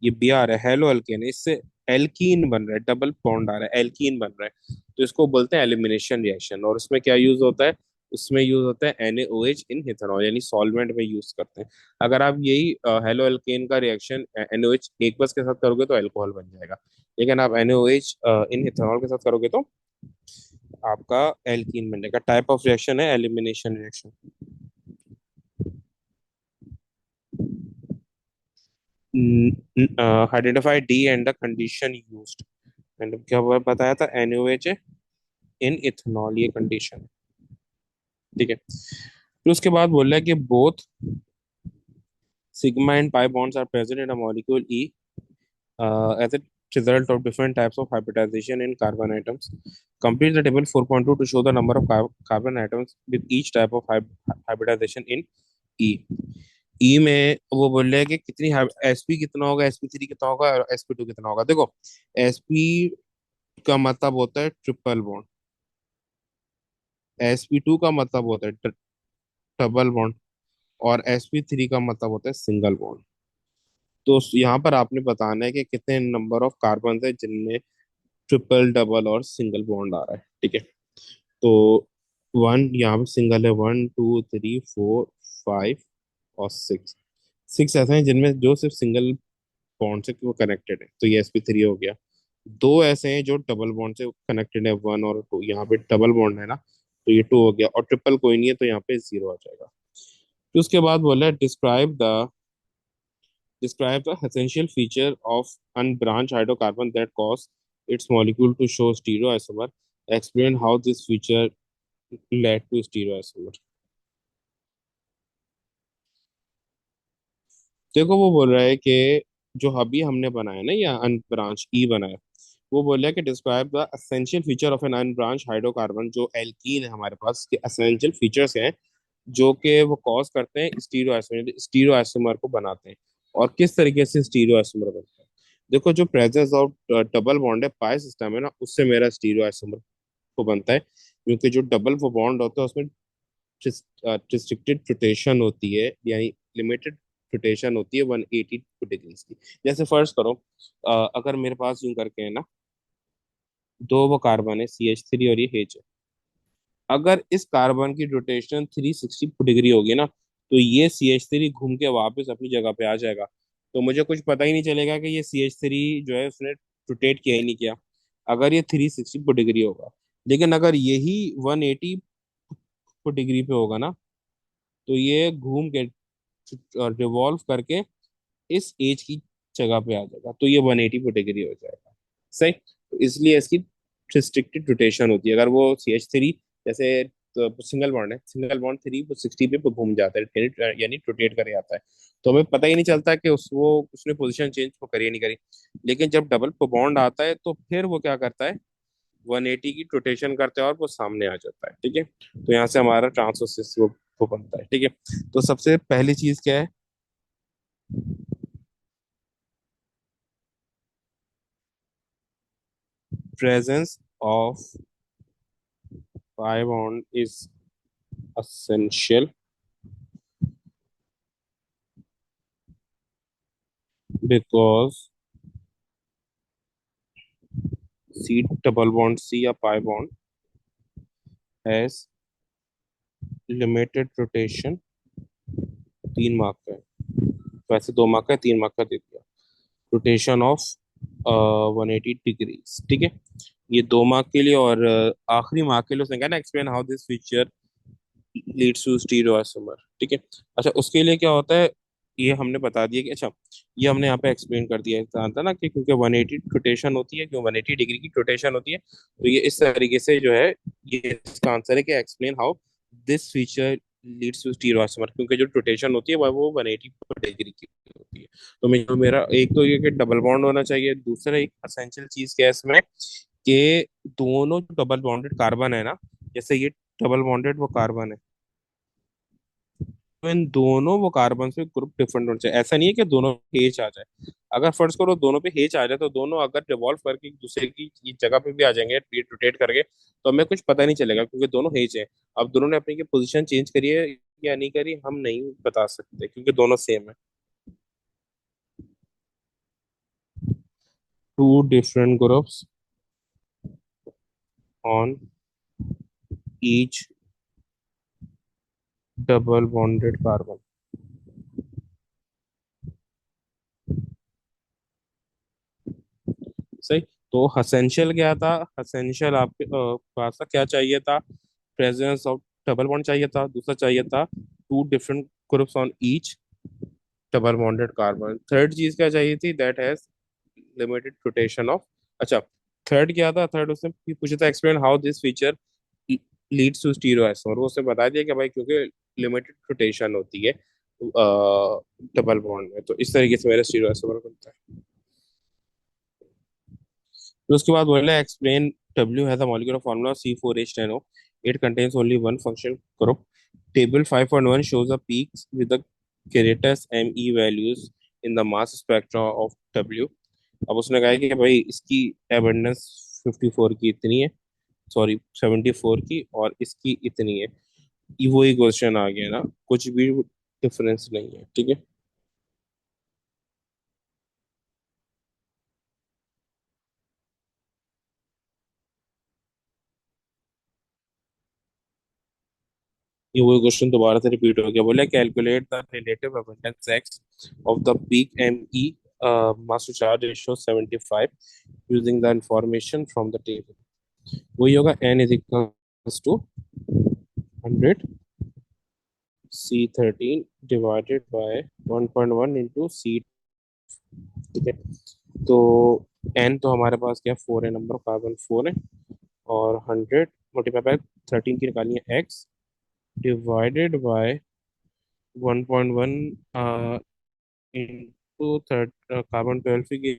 ये BR है, हेलो अल्केन है, इससे एल्कीन बन रहा है, डबल बॉन्ड आ रहा है, एल्कीन बन रहा है, तो इसको बोलते हैं एलिमिनेशन रिएक्शन। और उसमें क्या यूज होता है, उसमें यूज होता है NaOH इन इथेनॉल, यानी सॉल्वेंट में यूज करते हैं। अगर आप यही हेलो अल्केन का रिएक्शन NaOH एक बस के साथ करोगे तो अल्कोहल बन जाएगा, लेकिन आप NaOH इन इथेनॉल के साथ करोगे तो आपका एल्कीन बनने का टाइप ऑफ रिएक्शन है elimination reaction. Identify D and the condition used. And क्या हुआ बताया था, NaOH इन इथेनॉल, ये कंडीशन। ठीक है, फिर उसके बाद बोल रहा है कि both sigma and pi bonds are present in a molecule E as a result of different types of hybridization in carbon atoms. Complete the table 4.2 to show the number of carbon atoms with each type of hybridization in E. ई में वो बोल रहे हैं कि कितनी sp कितना होगा, sp3 कितना होगा और sp2 कितना होगा। देखो, sp का मतलब होता है ट्रिपल बॉन्ड, sp2 का मतलब होता है डबल बॉन्ड, और sp3 का मतलब होता है सिंगल बॉन्ड। तो यहाँ पर आपने बताना है कि कितने नंबर ऑफ कार्बन है जिनमें ट्रिपल, डबल और सिंगल बॉन्ड आ रहा है। ठीक है, तो वन यहाँ पे सिंगल है, 1 2 3 4 5 और 6। 6 ऐसे हैं जिनमें जो सिर्फ सिंगल बॉन्ड से वो कनेक्टेड है, तो ये sp3 हो गया। दो ऐसे हैं जो डबल बॉन्ड से कनेक्टेड है, 1 और 2, यहाँ पे डबल बॉन्ड है ना, तो ये 2 हो गया, और ट्रिपल कोई नहीं है तो यहाँ पे 0 आ जाएगा। तो उसके बाद बोला describe the essential feature of unbranched hydrocarbon that cause its molecule to show stereoisomer. Explain how this feature led to stereoisomer. देखो, वो बोल रहा है कि जो अभी हमने बनाया ना, या अनब्रांच ई बनाया, वो बोल रहा है कि describe the essential feature of an unbranched hydrocarbon, जो एल्कीन है हमारे पास के एसेंशियल फीचर्स हैं जो कि वो कॉज करते हैं स्टीरियोआइसोमर, स्टीरियोआइसोमर को बनाते हैं। और किस तरीके से स्टीरियोआइसोमर बनता है, देखो, जो प्रेजेंस ऑफ डबल बॉन्ड है पाई सिस्टम है ना, उससे मेरा स्टीरियोआइसोमर को बनता है, क्योंकि जो डबल वो बॉन्ड होता है उसमें रिस्ट्रिक्टेड रोटेशन होती है, यानी लिमिटेड रोटेशन होती है 180 डिग्रीज की। जैसे फर्ज करो, अगर मेरे पास यूं करके है ना, दो वो कार्बन है CH3 और ये H है। अगर इस कार्बन की रोटेशन 360 डिग्री होगी ना, तो ये CH3 घूम के वापस अपनी जगह पे आ जाएगा। तो मुझे कुछ पता ही नहीं चलेगा कि ये CH3 जो है उसने रोटेट किया ही नहीं किया, अगर ये 360 डिग्री होगा। लेकिन अगर यही 180 डिग्री पे होगा ना, तो ये घूम के रिवॉल्व करके इस एज की जगह पे आ जाएगा, तो ये 180 डिग्री हो जाएगा। सही, तो इसलिए इसकी रिस्ट्रिक्टेड रोटेशन होती है। अगर वो CH3 जैसे, तो सिंगल बॉन्ड है, सिंगल बॉन्ड 360 पे घूम जाता है, यानी रोटेट करे आता है, तो हमें पता ही नहीं चलता कि वो उसने पोजीशन चेंज को करी या नहीं करी। लेकिन जब डबल बॉन्ड आता है तो फिर वो क्या करता है, 180 की रोटेशन करता है और वो सामने आ जाता है। ठीक है, तो यहाँ से हमारा ट्रांसोसिस वो बनता है। ठीक है, तो सबसे पहली चीज क्या है, presence of pi bond is essential because C double bond C या pi bond has limited rotation। 3 mark का है, वैसे 2 मार्क का है, 3 मार्क का दे दिया। Rotation of 180 degree. ठीक है, ये 2 मार्क के लिए, और आखिरी मार्क के लिए उसने कहा ना, explain how this feature leads to stereoisomer. ठीक है, अच्छा, उसके लिए क्या होता है, ये हमने बता दिया कि अच्छा, ये हमने यहाँ पे एक्सप्लेन कर दिया था ना, कि क्योंकि 180 रोटेशन होती है, क्यों 180 डिग्री की रोटेशन होती है, तो ये इस तरीके से जो है, ये इसका आंसर है कि explain how this feature leads to stereoisomer, क्योंकि जो रोटेशन होती है वो 180 डिग्री की होती है। तो मेरा एक तो ये कि डबल बॉन्ड होना चाहिए, दूसरा एक असेंशियल चीज क्या है इसमें, कि दोनों डबल बॉन्डेड कार्बन है ना, जैसे ये डबल बॉन्डेड वो कार्बन है, तो इन दोनों वो कार्बन से ग्रुप डिफरेंट होना चाहिए। ऐसा नहीं है कि दोनों पे एच आ जाए। अगर फर्ज करो दोनों पे एच आ जाए, तो दोनों अगर रिवॉल्व करके एक दूसरे की ये जगह पे भी आ जाएंगे, रोटेट करके, तो हमें कुछ पता नहीं चलेगा, क्योंकि दोनों एच है। अब दोनों ने अपनी पोजीशन चेंज करी है या नहीं करी, हम नहीं बता सकते, क्योंकि दोनों सेम है। Two different groups on each double bonded carbon. सही, तो हसेंशियल क्या था, हसेंशियल आपके पास था, क्या चाहिए था, प्रेजेंस ऑफ डबल बॉन्ड चाहिए था, दूसरा चाहिए था two different groups on each double bonded carbon. Third चीज क्या चाहिए थी? That has limited rotation of. अच्छा, थर्ड क्या था? थर्ड उसने पूछा था explain how this feature leads to stereoisomer. वो उसने बता दिया कि भाई क्योंकि लिमिटेड रोटेशन होती है डबल बॉन्ड में, तो इस तरीके से मेरा स्टीरियोआइसोमर बनता है। फिर उसके बाद बोला explain W has a molecular formula C4H10O, it contains only one functional group. Table 5.1 shows a peaks with the greatest ME values in the mass spectra of W। अब उसने कहा है कि भाई इसकी एबंडेंस 54 की इतनी है, सॉरी 74 की, और इसकी इतनी है। ये वही क्वेश्चन आ गया ना, कुछ भी डिफरेंस नहीं है, ठीक है। ये वही क्वेश्चन दोबारा से रिपीट हो गया। बोले calculate the relative abundance X of the peak M E mass to charge ratio 75 using the information from the table. वही होगा n is equals to 100 C13 divided by 1.1 into C, ठीक है। तो n तो हमारे पास क्या, 4 है, नंबर कार्बन 4 है, और 100 मल्टीप्लाई बाय 13 की निकालिए x divided by 1.1 into third carbon 12 की।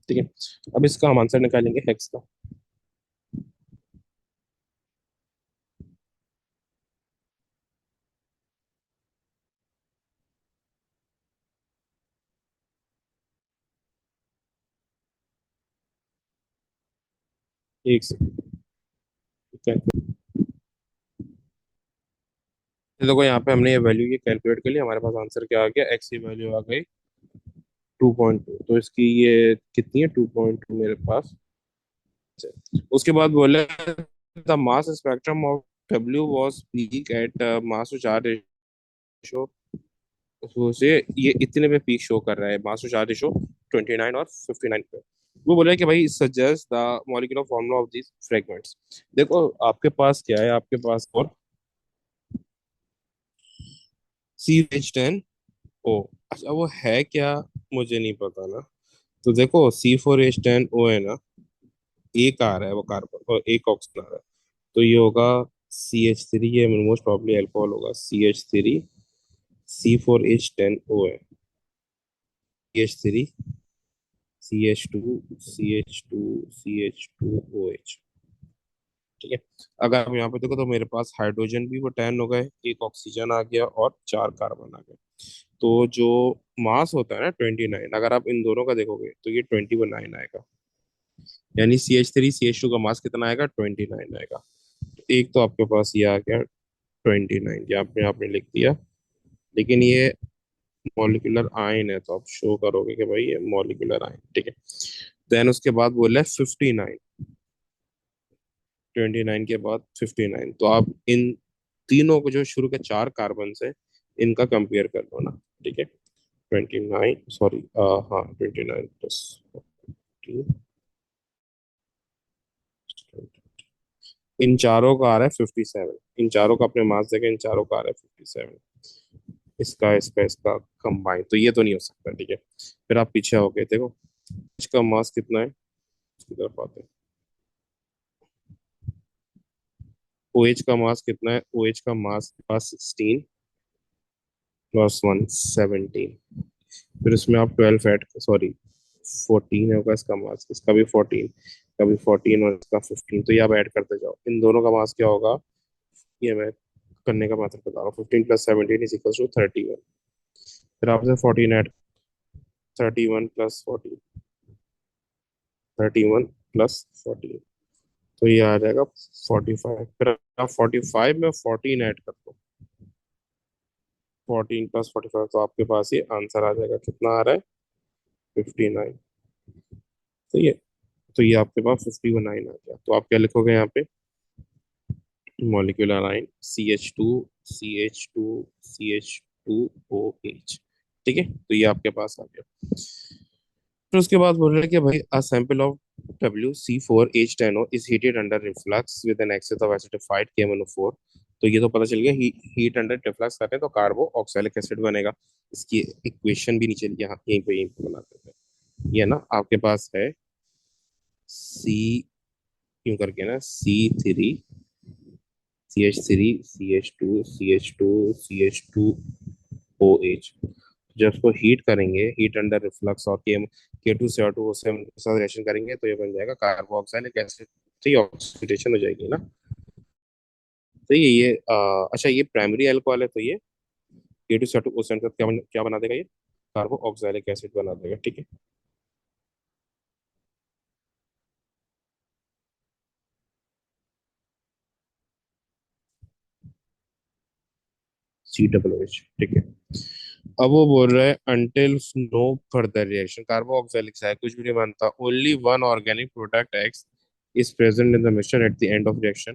ठीक है, अब इसका हम आंसर निकालेंगे हेक्स का। एक से, ठीक है। तो देखो यहाँ पे हमने ये वैल्यू ये कैलकुलेट कर लिया, हमारे पास आंसर क्या आ गया, एक्स की वैल्यू आ गई 2.2। तो इसकी ये कितनी है, 2.2 मेरे पास। उसके बाद बोले the mass spectrum of W was peak at mass to charge ratio, से ये इतने पे पीक शो कर रहा है, मास टू चार्ज रेशो 29 और 59 पे। वो बोला कि भाई suggest the molecular formula of this fragments. देखो आपके पास क्या है, आपके पास और CH10O। अच्छा वो है क्या, मुझे नहीं पता ना। तो देखो C4H10O है ना, एक आ रहा है वो कार्बन और एक ऑक्सीजन आ रहा है, तो ये होगा CH3, ये मोस्ट प्रॉब्ली अल्कोहल होगा, CH3, C4H10O है, CH3, CH2 CH2 CH2OH, ठीक है। अगर आप यहाँ पे देखो तो मेरे पास हाइड्रोजन भी वो 10 हो गए, एक ऑक्सीजन आ गया और चार कार्बन आ गए। तो जो मास होता है ना 29, अगर आप इन दोनों का देखोगे तो ये 29 आएगा, यानी CH3 CH2 का मास कितना आएगा, 29 आएगा। एक तो आपके पास ये आ गया 29, ये आपने आपने लिख दिया। लेकिन ये मॉलिक्यूलर आयन है, तो आप शो करोगे कि भाई ये मॉलिक्यूलर आयन, ठीक है। देन उसके बाद बोला है 59, 29 के बाद 59, तो आप इन तीनों को जो शुरू के चार कार्बन है इनका कंपेयर कर लो ना, ठीक है। 29, सॉरी, हाँ 29 प्लस इन चारों का आ रहा है 57, इन चारों का अपने मास देखे, इन चारों का आ रहा है 57, इसका इसका इसका कंबाइन, तो ये तो नहीं हो सकता, ठीक है। फिर आप पीछे हो गए, देखो इसका मास कितना है, इसकी तरफ आते हैं। OH का मास कितना है, OH का मास 16 प्लस 1 17। फिर इसमें आप 12 ऐड, सॉरी 14 होगा इसका मास, इसका भी 14, इसका भी 14 और इसका 15, तो ये आप ऐड करते जाओ, इन दोनों का मास क्या होगा, ये मैं करने का मेथड बता रहा हूँ। 15 + 17 इज इक्वल टू 31। फिर आपसे 14 ऐड, 31 प्लस 14, 31 + 14, तो ये आ जाएगा 45। फिर आप 45 में 14 ऐड कर दो, 14 + 45, तो आपके पास ये आंसर आ जाएगा, कितना आ रहा है, 59। तो ये आपके पास 59 आ गया। तो आप क्या लिखोगे यहाँ पे, molecular line CH2 CH2 CH2OH, ठीक है, तो ये आपके पास आ गया। फिर उसके बाद बोल रहे हैं कि भाई a sample of WC4H10O is heated under reflux with an excess of acidified KMnO4। तो ये तो पता चल गया, हीट अंडर रिफ्लक्स करते हैं तो कार्बो ऑक्सैलिक एसिड बनेगा। इसकी इक्वेशन भी नीचे यहाँ यहीं पे बना देते हैं। ये ना आपके पास है सी, क्यों करके ना C3CH3CH2CH2OH। जब उसको हीट करेंगे, हीट अंडर रिफ्लक्स और K2CO2O7 के साथ रिएक्शन करेंगे तो ये बन जाएगा कार्बोक्सिलिक एसिड। ठीक है, ऑक्सीडेशन हो जाएगी ना। तो ये अच्छा ये प्राइमरी अल्कोहल है, तो ये K2CO2O7 के साथ क्या बना देगा ये, कार्बो ऑक्सैलिक एसिड बना देगा। ठीक है, C OH। ठीक है, अब वो बोल रहा है until no further reaction कार्बो oxalic है कुछ भी नहीं बनता, only one organic product x is present in the mixture at the end of reaction.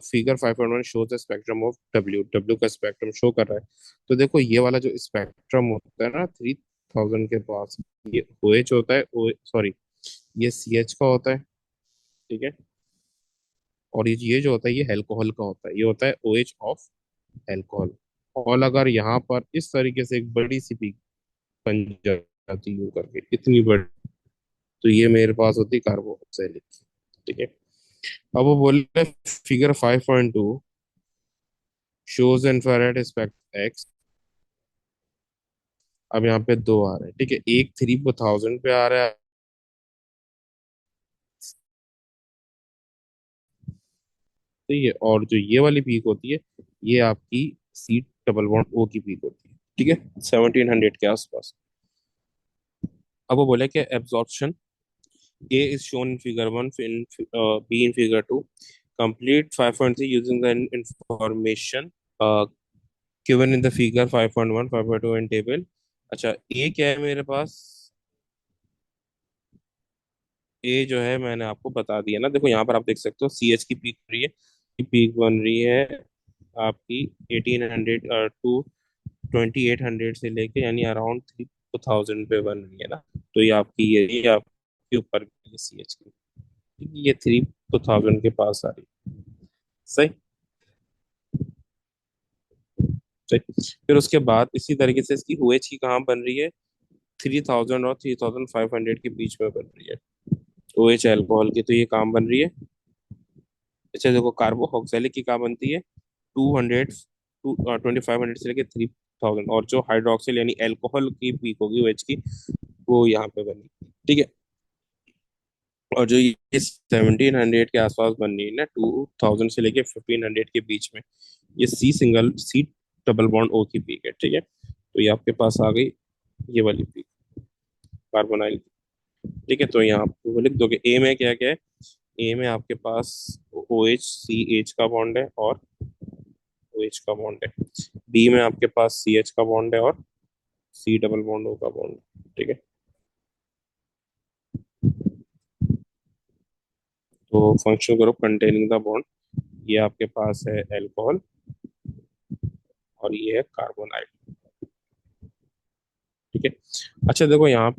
Figure 5.1 shows the spectrum of W, W का स्पेक्ट्रम शो कर रहा है। तो देखो ये वाला जो स्पेक्ट्रम होता है ना 3000 के पास, ये ओ एच होता है, ओ सॉरी ये सी एच का होता है। ठीक है, और ये जो होता है ये अल्कोहल का होता है, ये होता है ओ एच ऑफ अल्कोहल। और अगर यहाँ पर इस तरीके से एक बड़ी सी पीक बन जाती यूं करके इतनी बड़ी, तो ये मेरे पास होती कार्बोक्सिलिक। ठीक है, अब वो बोले figure 5.2 shows infrared spectrum x. अब यहाँ पे दो आ रहे हैं, ठीक है, एक 3000 पे आ रहा है, ठीक है, और जो ये वाली पीक होती है ये आपकी C डबल बॉन्ड O की पीक होती है। ठीक है, 1700 के आसपास। अब वो बोले कि absorption A is shown in figure 1, B in figure 2. Complete 5.3 using the information given in the figure 5.1, 5.2 and table। अच्छा A क्या है मेरे पास, A जो है मैंने आपको बता दिया ना, देखो यहाँ पर आप देख सकते हो CH की पीक बन रही है, पीक बन रही है आपकी 1800 टू 2800 से लेके, यानी अराउंड 3000 पे बन रही है ना। तो ये आपके ऊपर CH की, ये 3000 के पास आ रही है। सही, सही। फिर उसके बाद इसी तरीके से इसकी OH की कहाँ बन रही है, 3000 और 3500 के बीच में बन रही है OH अल्कोहल की, तो ये काम बन रही है। अच्छा देखो कार्बो ऑक्सैलिक की कहाँ बनती है, 200 टू 2500 से लेके 3000, और जो हाइड्रोक्सिल यानी अल्कोहल की पीक होगी OH की, वो यहाँ पे बनी। ठीक है, और जो ये 1700 के आसपास बन रही है ना, 2000 से लेके 1500 के बीच में, ये C डबल बॉन्ड O की पीक है। ठीक है, तो ये आपके पास आ गई ये वाली पीक कार्बोनाइल की। ठीक है, तो यहाँ आपको लिख दोगे ए में क्या क्या है, ए में आपके पास OH CH का बॉन्ड है और OH का बॉन्ड है। बी में आपके पास CH का बॉन्ड है और C डबल बॉन्ड O का बॉन्ड है। ठीक है, तो functional group containing the bond, ये आपके पास है अल्कोहल और ये है कार्बोनाइल। ठीक है, अच्छा देखो यहाँ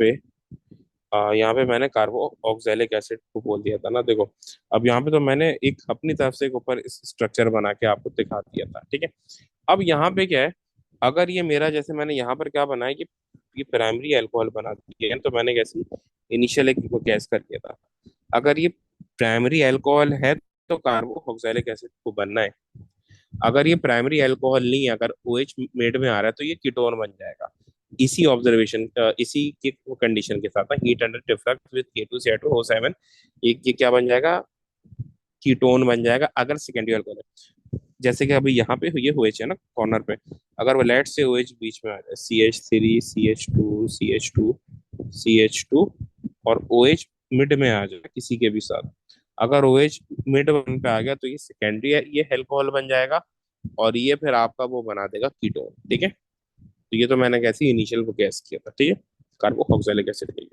पे मैंने कार्बो ऑक्सैलिक एसिड को बोल दिया था ना, देखो अब यहाँ पे तो मैंने एक अपनी तरफ से एक ऊपर स्ट्रक्चर बना के आपको दिखा दिया था। ठीक है, अब यहाँ पे क्या है, अगर ये मेरा जैसे मैंने यहाँ पर क्या बनाया कि ये प्राइमरी अल्कोहल बना दिया है, तो मैंने कैसे इनिशियल एक गैस कर दिया था, अगर ये प्राइमरी अल्कोहल है तो कार्बो ऑक्सैलिक एसिड को बनना है। अगर ये प्राइमरी अल्कोहल नहीं है, अगर OH मेड में आ रहा है तो ये कीटोन बन जाएगा। इसी ऑब्जर्वेशन इसी के कंडीशन के साथ heat under diffract with K2CO2O7, ये क्या बन जाएगा, कीटोन बन जाएगा अगर सेकेंडरी अल्कोहल है। जैसे कि अभी यहाँ पे ये OH है ना कॉर्नर पे, अगर वो लेट से OH बीच में आ जाए, CH3 CH2 CH2 और OH मिड में आ जाए किसी के भी साथ, अगर OH मिड वन पे आ गया तो ये सेकेंडरी है, ये अल्कोहल बन जाएगा और ये फिर आपका वो बना देगा कीटोन। ठीक है, तो ये तो मैंने कैसे इनिशियल वो गैस किया था। ठीक है, कार्बोक्सिलिक एसिड के लिए।